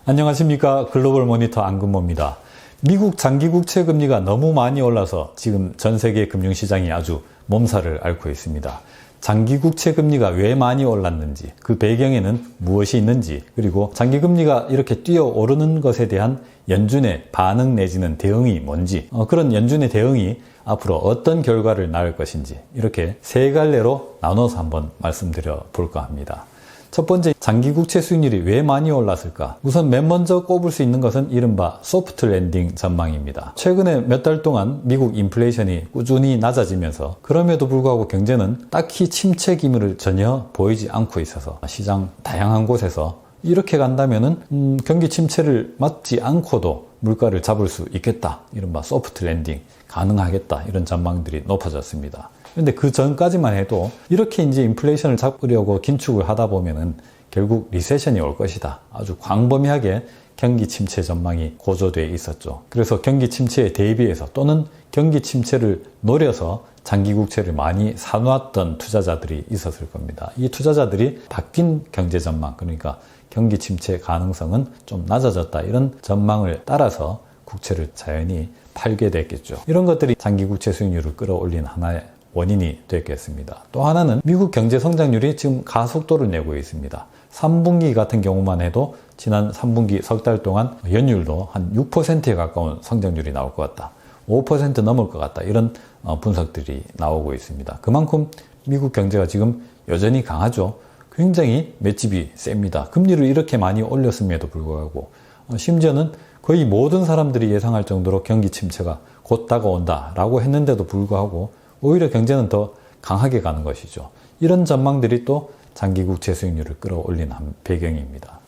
안녕하십니까. 글로벌 모니터 안근모입니다. 미국 장기국채 금리가 너무 많이 올라서 지금 전 세계 금융시장이 아주 몸살을 앓고 있습니다. 장기국채 금리가 왜 많이 올랐는지, 그 배경에는 무엇이 있는지, 그리고 장기금리가 이렇게 뛰어오르는 것에 대한 연준의 반응 내지는 대응이 뭔지, 그런 연준의 대응이 앞으로 어떤 결과를 낳을 것인지, 이렇게 세 갈래로 나눠서 한번 말씀드려 볼까 합니다. 첫 번째, 장기국채 수익률이 왜 많이 올랐을까? 우선 맨 먼저 꼽을 수 있는 것은 이른바 소프트 랜딩 전망입니다. 최근에 몇 달 동안 미국 인플레이션이 꾸준히 낮아지면서 그럼에도 불구하고 경제는 딱히 침체 기미를 전혀 보이지 않고 있어서 시장 다양한 곳에서 이렇게 간다면은 경기 침체를 맞지 않고도 물가를 잡을 수 있겠다. 이른바 소프트 랜딩 가능하겠다. 이런 전망들이 높아졌습니다. 그런데 그 전까지만 해도 이렇게 이제 인플레이션을 잡으려고 긴축을 하다 보면은 결국 리세션이 올 것이다. 아주 광범위하게 경기 침체 전망이 고조되어 있었죠. 그래서 경기 침체에 대비해서 또는 경기 침체를 노려서 장기 국채를 많이 사놓았던 투자자들이 있었을 겁니다. 이 투자자들이 바뀐 경제 전망, 그러니까 경기 침체 가능성은 좀 낮아졌다. 이런 전망을 따라서 국채를 자연히 팔게 됐겠죠. 이런 것들이 장기 국채 수익률을 끌어올린 하나의 원인이 됐겠습니다. 또 하나는 미국 경제 성장률이 지금 가속도를 내고 있습니다. 3분기 같은 경우만 해도 지난 3분기 석 달 동안 연율도 한 6%에 가까운 성장률이 나올 것 같다. 5% 넘을 것 같다. 이런 분석들이 나오고 있습니다. 그만큼 미국 경제가 지금 여전히 강하죠. 굉장히 맷집이 셉니다. 금리를 이렇게 많이 올렸음에도 불구하고 심지어는 거의 모든 사람들이 예상할 정도로 경기 침체가 곧 다가온다라고 했는데도 불구하고 오히려 경제는 더 강하게 가는 것이죠. 이런 전망들이 또 장기국채 수익률을 끌어올린 한 배경입니다.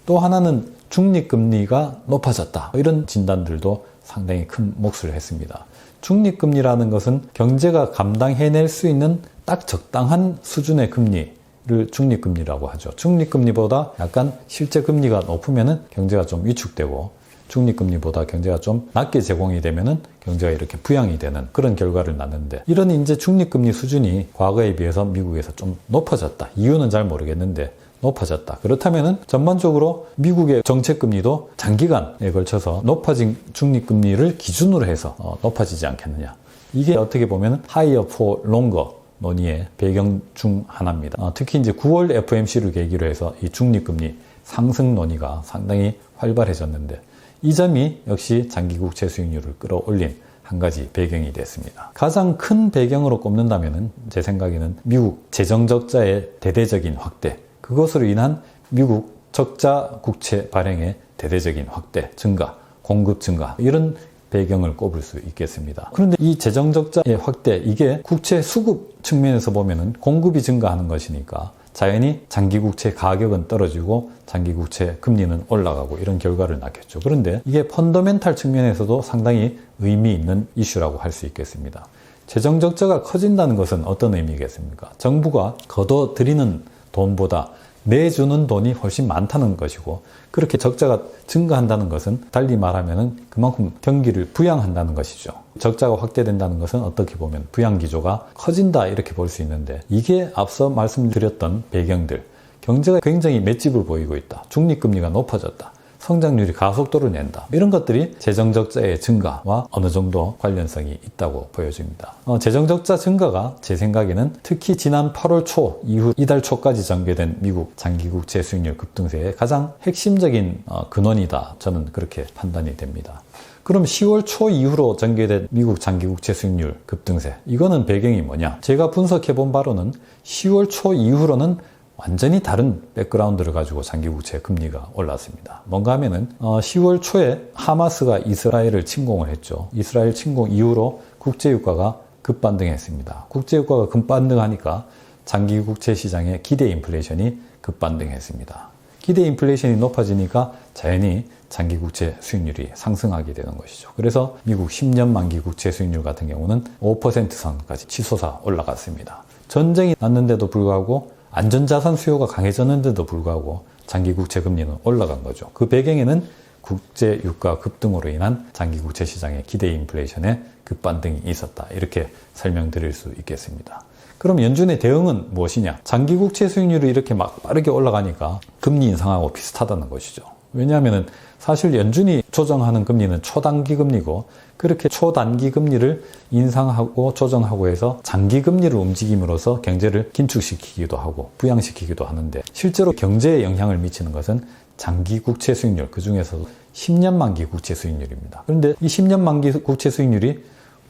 또 하나는 중립금리가 높아졌다. 이런 진단들도 상당히 큰 몫을 했습니다. 중립금리라는 것은 경제가 감당해낼 수 있는 딱 적당한 수준의 금리를 중립금리라고 하죠. 중립금리보다 약간 실제 금리가 높으면 경제가 좀 위축되고 중립금리보다 경제가 좀 낮게 제공이 되면은 경제가 이렇게 부양이 되는 그런 결과를 낳는데, 이런 이제 중립금리 수준이 과거에 비해서 미국에서 좀 높아졌다. 이유는 잘 모르겠는데 높아졌다. 그렇다면은 전반적으로 미국의 정책금리도 장기간에 걸쳐서 높아진 중립금리를 기준으로 해서 높아지지 않겠느냐. 이게 어떻게 보면 higher for longer 논의의 배경 중 하나입니다. 특히 이제 9월 FOMC를 계기로 해서 이 중립금리 상승 논의가 상당히 활발해졌는데, 이 점이 역시 장기국채 수익률을 끌어올린 한 가지 배경이 됐습니다. 가장 큰 배경으로 꼽는다면 제 생각에는 미국 재정적자의 대대적인 확대, 그것으로 인한 미국 적자 국채 발행의 대대적인 확대, 증가, 공급 증가, 이런 배경을 꼽을 수 있겠습니다. 그런데 이 재정적자의 확대, 이게 국채 수급 측면에서 보면은 공급이 증가하는 것이니까 자연히 장기국채 가격은 떨어지고 장기국채 금리는 올라가고 이런 결과를 낳겠죠. 그런데 이게 펀더멘탈 측면에서도 상당히 의미 있는 이슈라고 할 수 있겠습니다. 재정적자가 커진다는 것은 어떤 의미겠습니까? 정부가 걷어들이는 돈보다 내주는 돈이 훨씬 많다는 것이고, 그렇게 적자가 증가한다는 것은 달리 말하면 그만큼 경기를 부양한다는 것이죠. 적자가 확대된다는 것은 어떻게 보면 부양기조가 커진다 이렇게 볼 수 있는데, 이게 앞서 말씀드렸던 배경들, 경제가 굉장히 맷집을 보이고 있다, 중립금리가 높아졌다, 성장률이 가속도를 낸다, 이런 것들이 재정적자의 증가와 어느 정도 관련성이 있다고 보여집니다. 재정적자 증가가 제 생각에는 특히 지난 8월 초 이후 이달 초까지 전개된 미국 장기국채 수익률 급등세의 가장 핵심적인 근원이다, 저는 그렇게 판단이 됩니다. 그럼 10월 초 이후로 전개된 미국 장기국채 수익률 급등세, 이거는 배경이 뭐냐? 제가 분석해본 바로는 10월 초 이후로는 완전히 다른 백그라운드를 가지고 장기국채 금리가 올랐습니다. 뭔가 하면은 10월 초에 하마스가 이스라엘을 침공을 했죠. 이스라엘 침공 이후로 국제유가가 급반등했습니다. 국제유가가 급반등하니까 장기국채 시장의 기대 인플레이션이 급반등했습니다. 기대 인플레이션이 높아지니까 자연히 장기국채 수익률이 상승하게 되는 것이죠. 그래서 미국 10년 만기 국채 수익률 같은 경우는 5% 선까지 치솟아 올라갔습니다. 전쟁이 났는데도 불구하고 안전자산 수요가 강해졌는데도 불구하고 장기국채 금리는 올라간 거죠. 그 배경에는 국제 유가 급등으로 인한 장기국채 시장의 기대 인플레이션의 급반등이 있었다, 이렇게 설명드릴 수 있겠습니다. 그럼 연준의 대응은 무엇이냐? 장기국채 수익률이 이렇게 막 빠르게 올라가니까 금리 인상하고 비슷하다는 것이죠. 왜냐하면 사실 연준이 조정하는 금리는 초단기 금리고 그렇게 초단기 금리를 인상하고 조정하고 해서 장기 금리를 움직임으로써 경제를 긴축시키기도 하고 부양시키기도 하는데 실제로 경제에 영향을 미치는 것은 장기 국채 수익률, 그 중에서도 10년 만기 국채 수익률입니다. 그런데 이 10년 만기 국채 수익률이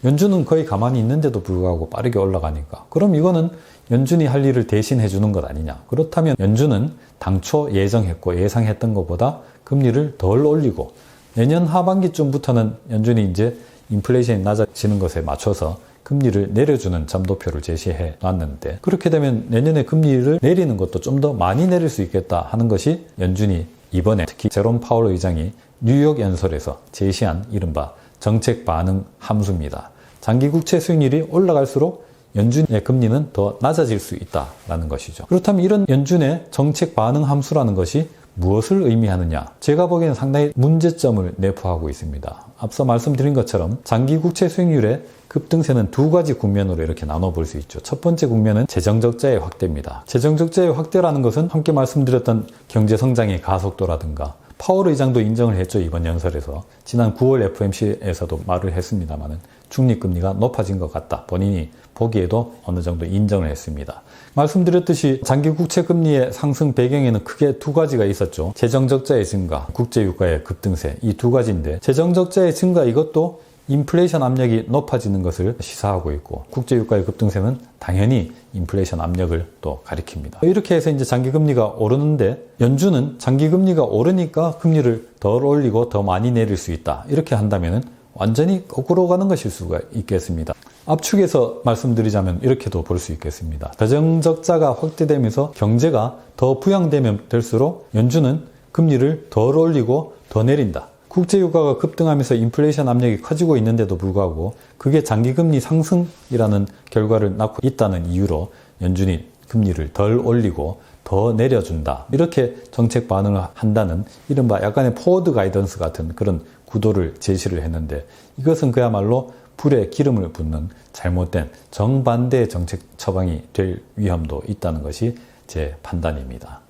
연준은 거의 가만히 있는데도 불구하고 빠르게 올라가니까 그럼 이거는 연준이 할 일을 대신 해주는 것 아니냐. 그렇다면 연준은 당초 예정했고 예상했던 것보다 금리를 덜 올리고 내년 하반기쯤부터는 연준이 이제 인플레이션이 낮아지는 것에 맞춰서 금리를 내려주는 잠도표를 제시해 놨는데 그렇게 되면 내년에 금리를 내리는 것도 좀 더 많이 내릴 수 있겠다 하는 것이 연준이 이번에 특히 제롬 파월 의장이 뉴욕 연설에서 제시한 이른바 정책 반응 함수입니다. 장기 국채 수익률이 올라갈수록 연준의 금리는 더 낮아질 수 있다라는 것이죠. 그렇다면 이런 연준의 정책 반응 함수라는 것이 무엇을 의미하느냐? 제가 보기에는 상당히 문제점을 내포하고 있습니다. 앞서 말씀드린 것처럼 장기 국채 수익률의 급등세는 두 가지 국면으로 이렇게 나눠볼 수 있죠. 첫 번째 국면은 재정적자의 확대입니다. 재정적자의 확대라는 것은 함께 말씀드렸던 경제성장의 가속도라든가 파월 의장도 인정을 했죠. 이번 연설에서. 지난 9월 FOMC에서도 말을 했습니다마는 중립금리가 높아진 것 같다. 본인이 보기에도 어느 정도 인정을 했습니다. 말씀드렸듯이 장기 국채 금리의 상승 배경에는 크게 두 가지가 있었죠. 재정적자의 증가, 국제유가의 급등세, 이 두 가지인데 재정적자의 증가 이것도 인플레이션 압력이 높아지는 것을 시사하고 있고 국제유가의 급등세는 당연히 인플레이션 압력을 또 가리킵니다. 이렇게 해서 이제 장기금리가 오르는데 연준은 장기금리가 오르니까 금리를 덜 올리고 더 많이 내릴 수 있다. 이렇게 한다면 완전히 거꾸로 가는 것일 수가 있겠습니다. 압축해서 말씀드리자면 이렇게도 볼 수 있겠습니다. 재정적자가 확대되면서 경제가 더 부양되면 될수록 연준은 금리를 덜 올리고 더 내린다. 국제유가가 급등하면서 인플레이션 압력이 커지고 있는데도 불구하고 그게 장기금리 상승이라는 결과를 낳고 있다는 이유로 연준이 금리를 덜 올리고 더 내려준다. 이렇게 정책 반응을 한다는 이른바 약간의 포워드 가이던스 같은 그런 구도를 제시를 했는데 이것은 그야말로 불에 기름을 붓는 잘못된 정반대의 정책 처방이 될 위험도 있다는 것이 제 판단입니다.